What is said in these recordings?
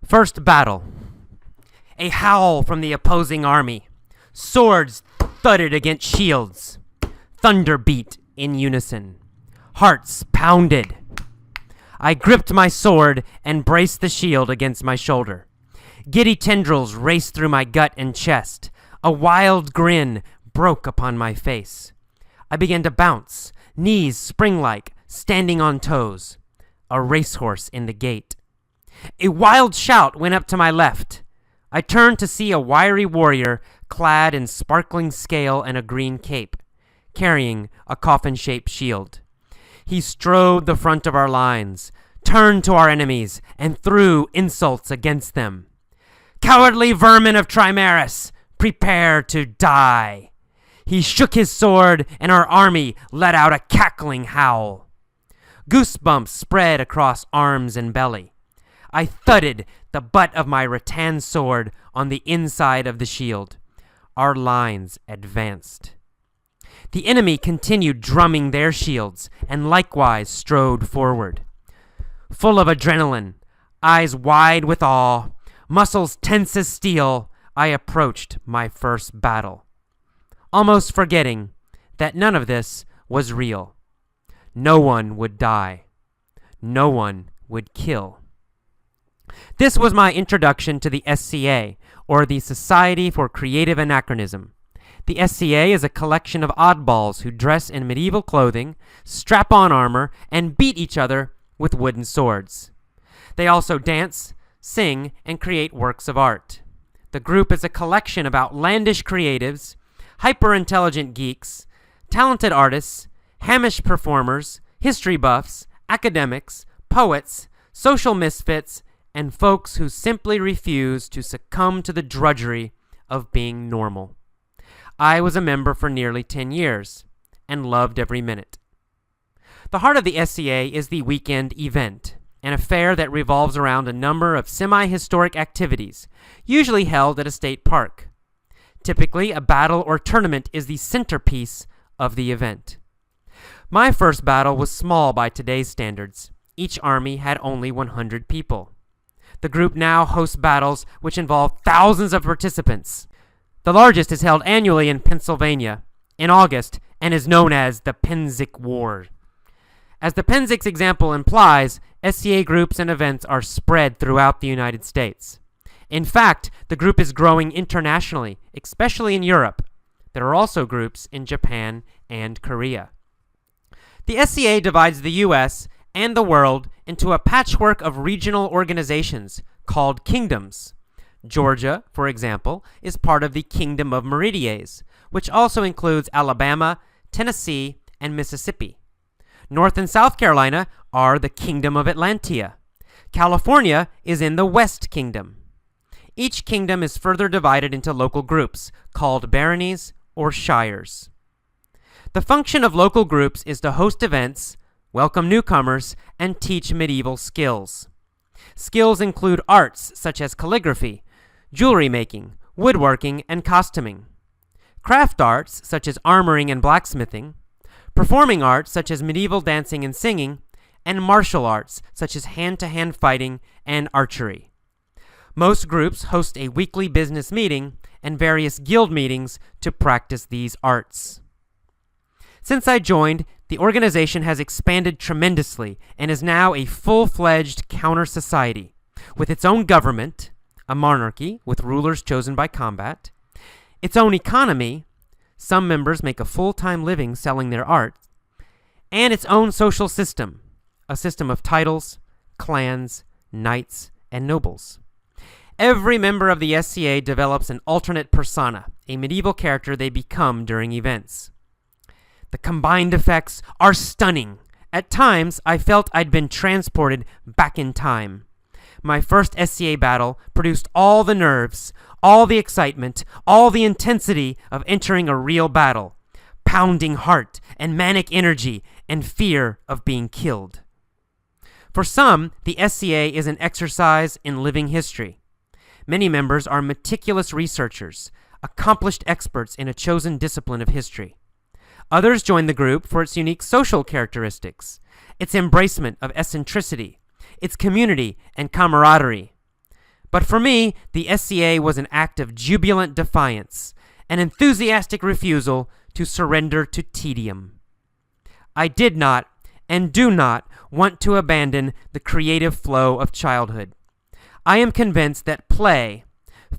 First battle. A howl from the opposing army. Swords thudded against shields. Thunder beat in unison. Hearts pounded. I gripped my sword and braced the shield against my shoulder. Giddy tendrils raced through my gut and chest. A wild grin broke upon my face. I began to bounce, knees spring-like, standing on toes. A racehorse in the gate. A wild shout went up to my left. I turned to see a wiry warrior clad in sparkling scale and a green cape, carrying a coffin-shaped shield. He strode the front of our lines, turned to our enemies, and threw insults against them. "Cowardly vermin of Trimaris, prepare to die!" He shook his sword, and our army let out a cackling howl. Goosebumps spread across arms and belly. I thudded the butt of my rattan sword on the inside of the shield. Our lines advanced. The enemy continued drumming their shields and likewise strode forward. Full of adrenaline, eyes wide with awe, muscles tense as steel, I approached my first battle, almost forgetting that none of this was real. No one would die. No one would kill. This was my introduction to the SCA, or the Society for Creative Anachronism. The SCA is a collection of oddballs who dress in medieval clothing, strap on armor, and beat each other with wooden swords. They also dance, sing, and create works of art. The group is a collection of outlandish creatives, hyper-intelligent geeks, talented artists, Hamish performers, history buffs, academics, poets, social misfits, and folks who simply refuse to succumb to the drudgery of being normal. I was a member for nearly 10 years and loved every minute. The heart of the SCA is the weekend event, an affair that revolves around a number of semi-historic activities, usually held at a state park. Typically, a battle or tournament is the centerpiece of the event. My first battle was small by today's standards. Each army had only 100 people. The group now hosts battles which involve thousands of participants. The largest is held annually in Pennsylvania in August and is known as the Pennsic War. As the Pennsic example implies, SCA groups and events are spread throughout the United States. In fact, the group is growing internationally, especially in Europe. There are also groups in Japan and Korea. The SCA divides the U.S. and the world into a patchwork of regional organizations called kingdoms. Georgia, for example, is part of the Kingdom of Meridies, which also includes Alabama, Tennessee, and Mississippi. North and South Carolina are the Kingdom of Atlantia. California is in the West Kingdom. Each kingdom is further divided into local groups called baronies or shires. The function of local groups is to host events, welcome newcomers, and teach medieval skills. Skills include arts such as calligraphy, jewelry making, woodworking, and costuming. Craft arts such as armoring and blacksmithing, performing arts such as medieval dancing and singing, and martial arts such as hand-to-hand fighting and archery. Most groups host a weekly business meeting and various guild meetings to practice these arts. Since I joined, the organization has expanded tremendously and is now a full-fledged counter-society with its own government, a monarchy with rulers chosen by combat, its own economy, some members make a full-time living selling their art, and its own social system, a system of titles, clans, knights, and nobles. Every member of the SCA develops an alternate persona, a medieval character they become during events. The combined effects are stunning. At times, I felt I'd been transported back in time. My first SCA battle produced all the nerves, all the excitement, all the intensity of entering a real battle, pounding heart and manic energy and fear of being killed. For some, the SCA is an exercise in living history. Many members are meticulous researchers, accomplished experts in a chosen discipline of history. Others join the group for its unique social characteristics, its embracement of eccentricity, its community and camaraderie. But for me, the SCA was an act of jubilant defiance, an enthusiastic refusal to surrender to tedium. I did not, and do not, want to abandon the creative flow of childhood. I am convinced that play,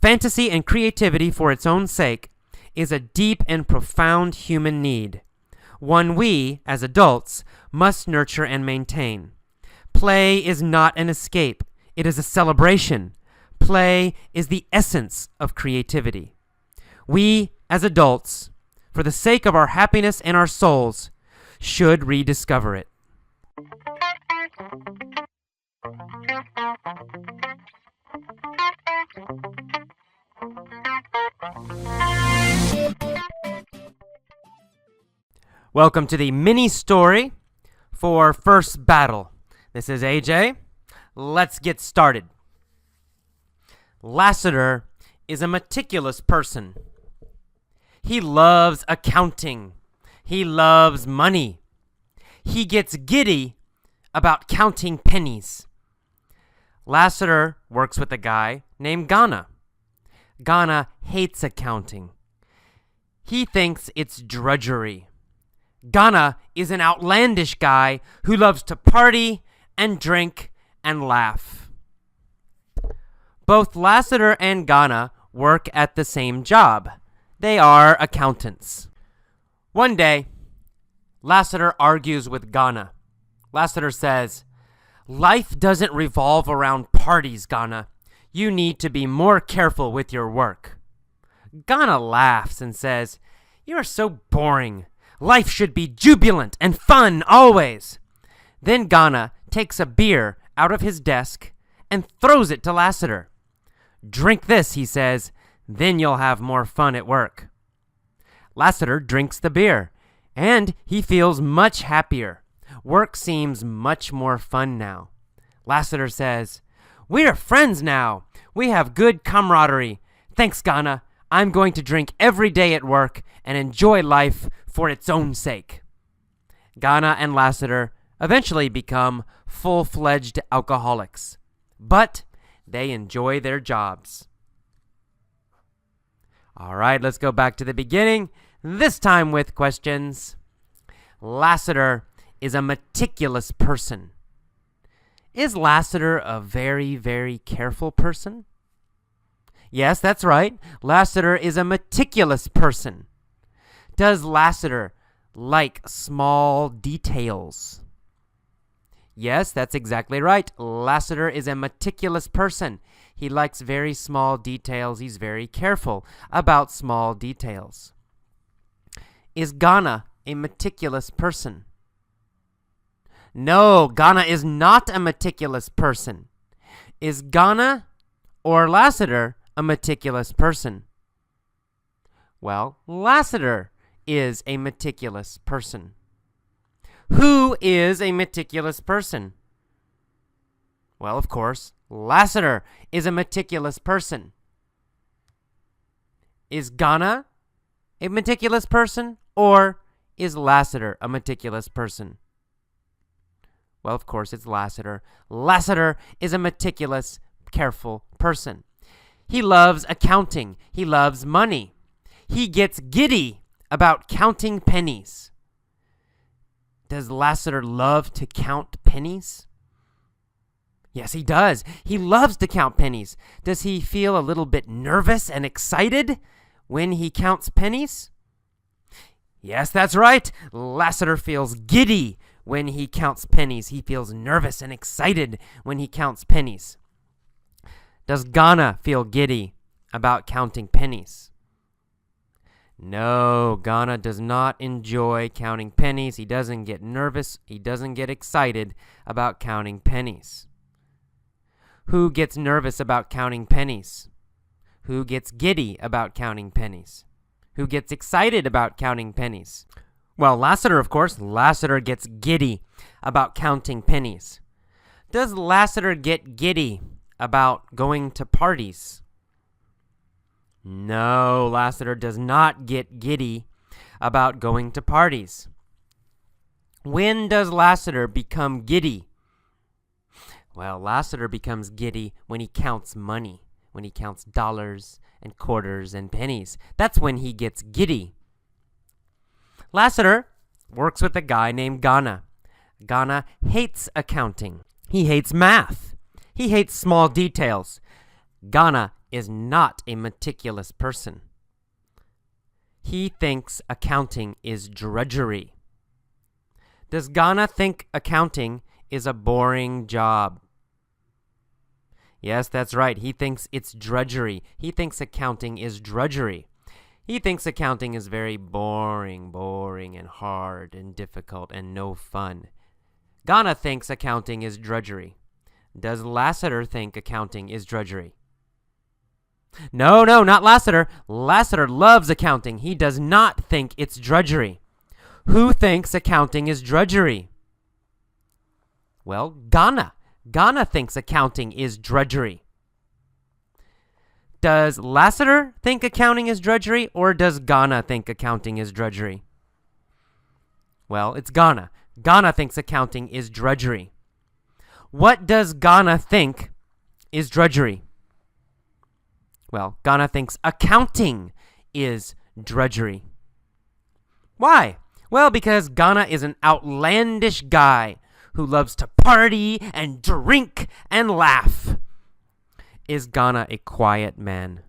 fantasy and creativity for its own sake, is a deep and profound human need, one we, as adults, must nurture and maintain. Play is not an escape, it is a celebration. Play is the essence of creativity. We, as adults, for the sake of our happiness and our souls, should rediscover it. Welcome to the mini story for First Battle. This is AJ. Let's get started. Lassiter is a meticulous person. He loves accounting. He loves money. He gets giddy about counting pennies. Lassiter works with a guy named Ghana. Ghana hates accounting. He thinks it's drudgery. Ghana is an outlandish guy who loves to party and drink and laugh. Both Lassiter and Ghana work at the same job. They are accountants. One day, Lassiter argues with Ghana. Lassiter says, "Life doesn't revolve around parties, Ghana. You need to be more careful with your work." Ghana laughs and says, "You are so boring. Life should be jubilant and fun always." Then Ghana takes a beer out of his desk and throws it to Lassiter. "Drink this," he says, "then you'll have more fun at work." Lassiter drinks the beer, and he feels much happier. Work seems much more fun now. Lassiter says, "We're friends now. We have good camaraderie. Thanks, Ghana. I'm going to drink every day at work and enjoy life for its own sake." Ghana and Lassiter eventually become full-fledged alcoholics, but they enjoy their jobs. All right, let's go back to the beginning, this time with questions. Lassiter is a meticulous person. Is Lassiter a very, very careful person? Yes, that's right. Lassiter is a meticulous person. Does Lassiter like small details? Yes, that's exactly right. Lassiter is a meticulous person. He likes very small details. He's very careful about small details. Is Ghana a meticulous person? No, Ghana is not a meticulous person. Is Ghana or Lassiter a meticulous person? Well, Lassiter is a meticulous person. Who is a meticulous person? Well, of course, Lassiter is a meticulous person. Is Ghana a meticulous person, or is Lassiter a meticulous person? Well, of course, it's Lassiter. Lassiter is a meticulous, careful person. He loves accounting. He loves money. He gets giddy about counting pennies. Does Lassiter love to count pennies? Yes, he does. He loves to count pennies. Does he feel a little bit nervous and excited when he counts pennies? Yes, that's right. Lassiter feels giddy when he counts pennies. He feels nervous and excited when he counts pennies. Does Ghana feel giddy about counting pennies? No, Ghana does not enjoy counting pennies. He doesn't get nervous. He doesn't get excited about counting pennies. Who gets nervous about counting pennies? Who gets giddy about counting pennies? Who gets excited about counting pennies? Well, Lassiter, of course. Lassiter gets giddy about counting pennies. Does Lassiter get giddy about going to parties? No, Lassiter does not get giddy about going to parties. When does Lassiter become giddy? Well, Lassiter becomes giddy when he counts money, when he counts dollars and quarters and pennies. That's when he gets giddy. Lassiter works with a guy named Ghana. Ghana hates accounting. He hates math. He hates small details. Ghana is not a meticulous person. He thinks accounting is drudgery. Does Ghana think accounting is a boring job? Yes, that's right. He thinks it's drudgery. He thinks accounting is drudgery. He thinks accounting is very boring and hard and difficult and no fun. Ghana thinks accounting is drudgery. Does Lassiter think accounting is drudgery? No, not Lassiter. Lassiter loves accounting. He does not think it's drudgery. Who thinks accounting is drudgery? Well, Ghana. Ghana thinks accounting is drudgery. Does Lassiter think accounting is drudgery, or does Ghana think accounting is drudgery? Well, it's Ghana. Ghana thinks accounting is drudgery. What does Ghana think is drudgery? Well, Ghana thinks accounting is drudgery. Why? Well, because Ghana is an outlandish guy who loves to party and drink and laugh. Is Ghana a quiet man?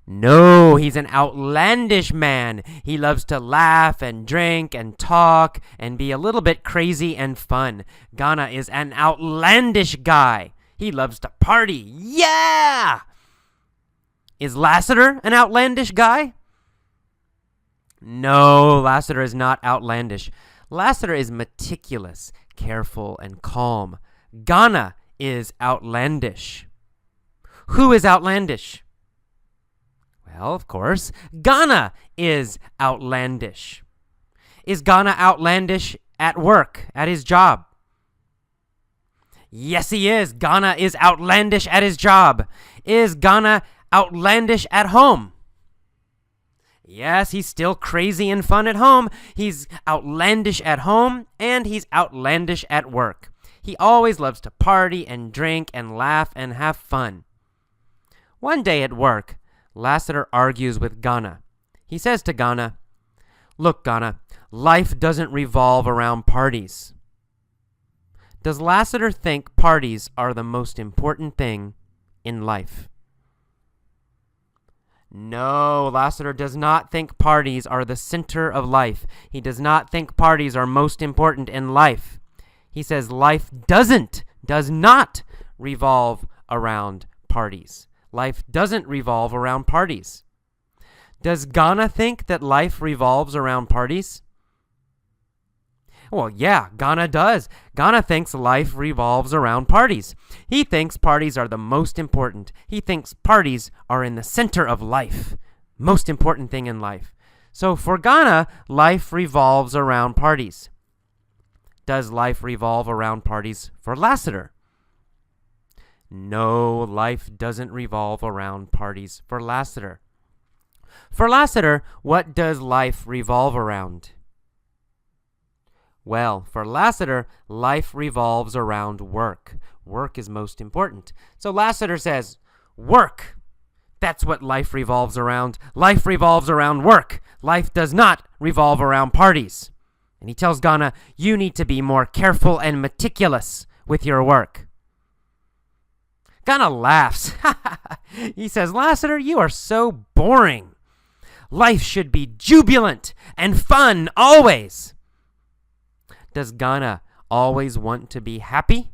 No, he's an outlandish man. He loves to laugh and drink and talk and be a little bit crazy and fun. Ghana is an outlandish guy. He loves to party. Yeah! Is Lassiter an outlandish guy? No, Lassiter is not outlandish. Lassiter is meticulous, careful, and calm. Ghana is outlandish. Who is outlandish? Well, of course, Ghana is outlandish. Is Ghana outlandish at work, at his job? Yes, he is. Ghana is outlandish at his job. Is Ghana outlandish at home? Yes, he's still crazy and fun at home. He's outlandish at home, and he's outlandish at work. He always loves to party and drink and laugh and have fun. One day at work, Lassiter argues with Ghana. He says to Ghana, "Look, Ghana, life doesn't revolve around parties." Does Lassiter think parties are the most important thing in life? No, Lassiter does not think parties are the center of life. He does not think parties are most important in life. He says life does not revolve around parties. Life doesn't revolve around parties. Does Ghana think that life revolves around parties? Well, yeah, Ghana does. Ghana thinks life revolves around parties. He thinks parties are the most important. He thinks parties are in the center of life. Most important thing in life. So for Ghana, life revolves around parties. Does life revolve around parties for Lassiter? No, life doesn't revolve around parties for Lassiter. For Lassiter, what does life revolve around? Well, for Lassiter, life revolves around work. Work is most important. So Lassiter says, work. That's what life revolves around. Life revolves around work. Life does not revolve around parties. And he tells Ghana, you need to be more careful and meticulous with your work. Ghana laughs. He says, Lassiter, you are so boring. Life should be jubilant and fun always. Does Ghana always want to be happy?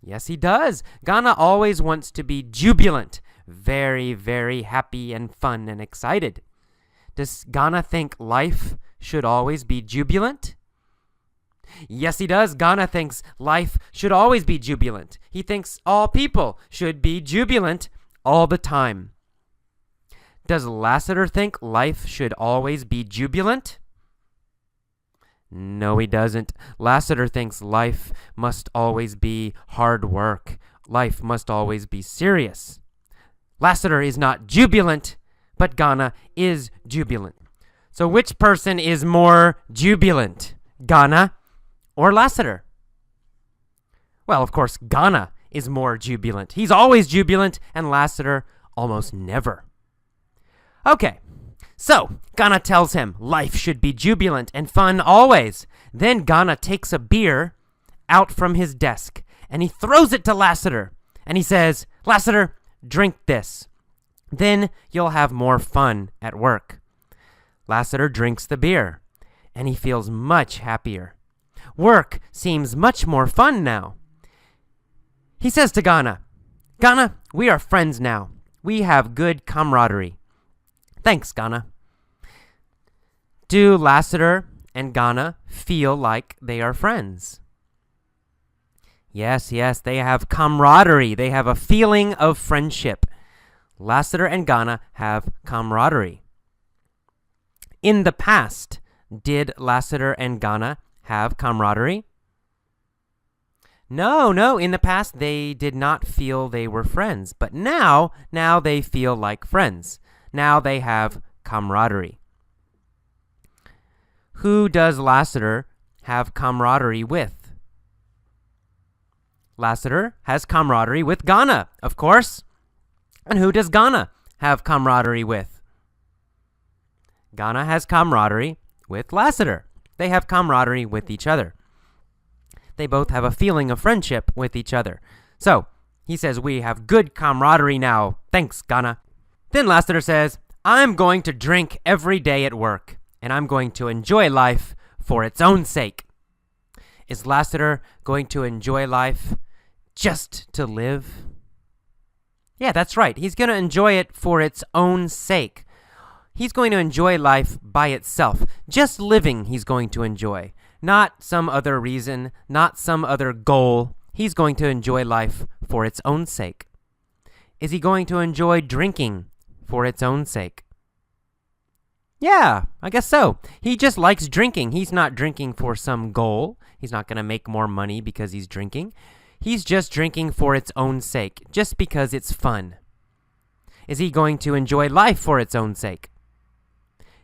Yes, he does. Ghana always wants to be jubilant, very, very happy and fun and excited. Does Ghana think life should always be jubilant? Yes, he does. Ghana thinks life should always be jubilant. He thinks all people should be jubilant all the time. Does Lassiter think life should always be jubilant? No, he doesn't. Lassiter thinks life must always be hard work. Life must always be serious. Lassiter is not jubilant, but Ghana is jubilant. So which person is more jubilant, Ghana or Lassiter? Well, of course, Ghana is more jubilant. He's always jubilant, and Lassiter almost never. Okay, so Ghana tells him life should be jubilant and fun always. Then Ghana takes a beer out from his desk, and he throws it to Lassiter, and he says, Lassiter, drink this. Then you'll have more fun at work. Lassiter drinks the beer, and he feels much happier. Work seems much more fun now. He says to Ghana, Ghana, we are friends now. We have good camaraderie. Thanks, Ghana. Do Lassiter and Ghana feel like they are friends? Yes, they have camaraderie. They have a feeling of friendship. Lassiter and Ghana have camaraderie. In the past, did Lassiter and Ghana have camaraderie? No, in the past they did not feel they were friends, but now they feel like friends. Now they have camaraderie. Who does Lassiter have camaraderie with? Lassiter has camaraderie with Ghana, of course. And who does Ghana have camaraderie with? Ghana has camaraderie with Lassiter. They have camaraderie with each other. They both have a feeling of friendship with each other. So, he says, we have good camaraderie now. Thanks, Ghana. Then Lassiter says, I'm going to drink every day at work, and I'm going to enjoy life for its own sake. Is Lassiter going to enjoy life just to live? Yeah, that's right. He's going to enjoy it for its own sake. He's going to enjoy life by itself. Just living he's going to enjoy. Not some other reason, not some other goal. He's going to enjoy life for its own sake. Is he going to enjoy drinking for its own sake? Yeah, I guess so. He just likes drinking. He's not drinking for some goal. He's not going to make more money because he's drinking. He's just drinking for its own sake, just because it's fun. Is he going to enjoy life for its own sake?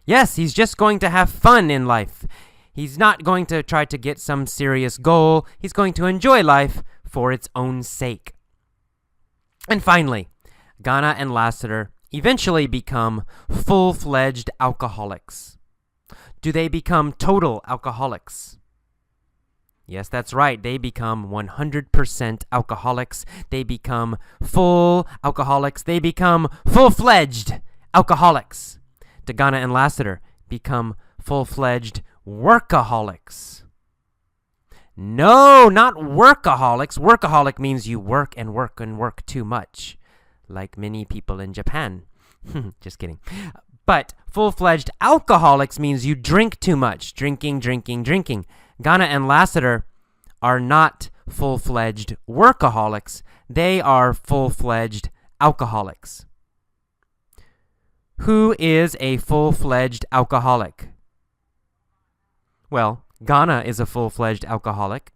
Yes, he's just going to have fun in life. He's not going to try to get some serious goal. He's going to enjoy life for its own sake. And finally, Ghana and Lassiter eventually become full-fledged alcoholics. Do they become total alcoholics? Yes, that's right. They become 100% alcoholics. They become full alcoholics. They become full-fledged alcoholics. Do Ghana and Lassiter become full-fledged workaholics? No, not workaholics. Workaholic means you work and work and work too much, like many people in Japan. Just kidding. But full-fledged alcoholics means you drink too much. Drinking. Ghana and Lassiter are not full-fledged workaholics. They are full-fledged alcoholics. Who is a full-fledged alcoholic? Well, Ghana is a full-fledged alcoholic.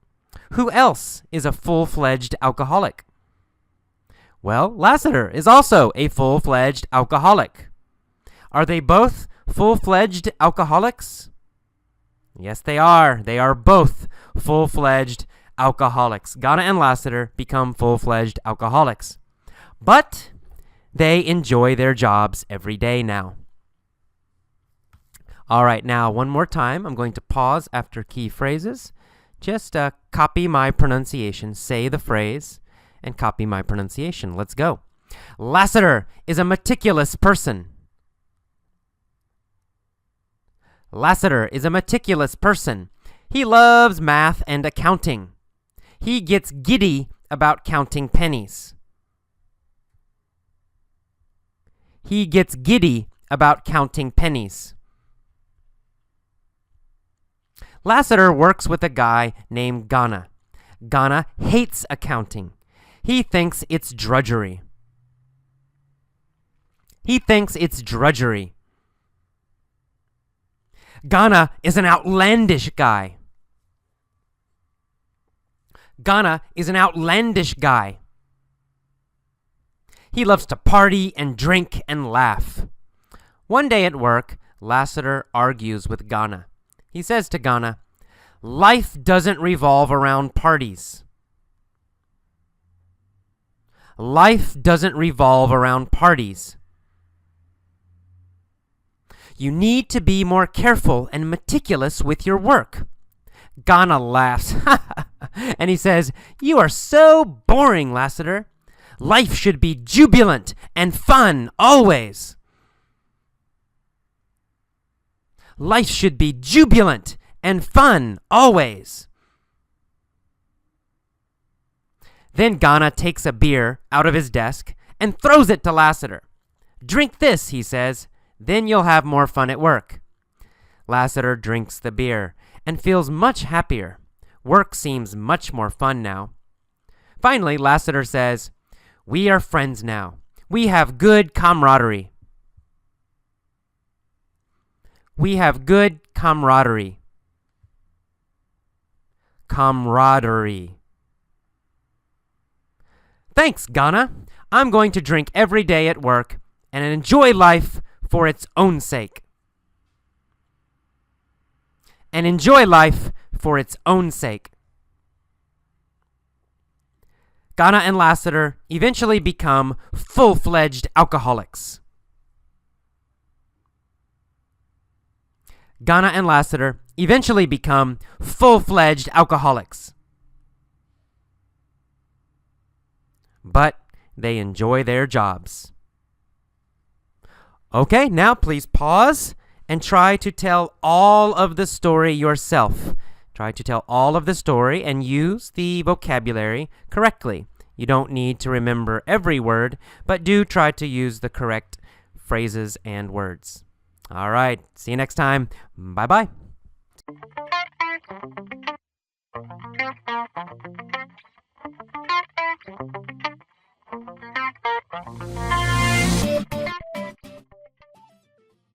Who else is a full-fledged alcoholic? Well, Lassiter is also a full-fledged alcoholic. Are they both full-fledged alcoholics? Yes, they are. They are both full-fledged alcoholics. Ghana and Lassiter become full-fledged alcoholics. But they enjoy their jobs every day now. All right, now one more time. I'm going to pause after key phrases. Just copy my pronunciation. Say the phrase and copy my pronunciation. Let's go. Lassiter is a meticulous person. Lassiter is a meticulous person. He loves math and accounting. He gets giddy about counting pennies. He gets giddy about counting pennies. Lassiter works with a guy named Ghana. Ghana hates accounting. He thinks it's drudgery. Ghana is an outlandish guy. Ghana is an outlandish guy. He loves to party and drink and laugh. One day at work, Lassiter argues with Ghana. He says to Ghana, "Life doesn't revolve around parties." Life doesn't revolve around parties. You need to be more careful and meticulous with your work. Ghana laughs and he says, "You are so boring, Lassiter. Life should be jubilant and fun always." Life should be jubilant and fun always. Then Ghana takes a beer out of his desk and throws it to Lassiter. "Drink this," he says, "then you'll have more fun at work." Lassiter drinks the beer and feels much happier. Work seems much more fun now. Finally, Lassiter says, "We are friends now. We have good camaraderie." We have good camaraderie. Camaraderie. "Thanks, Ghana. I'm going to drink every day at work and enjoy life for its own sake." And enjoy life for its own sake. Ghana and Lassiter eventually become full-fledged alcoholics. Ghana and Lassiter eventually become full-fledged alcoholics. But they enjoy their jobs. Okay, now please pause and try to tell all of the story yourself. Try to tell all of the story and use the vocabulary correctly. You don't need to remember every word, but do try to use the correct phrases and words. All right, see you next time. Bye-bye.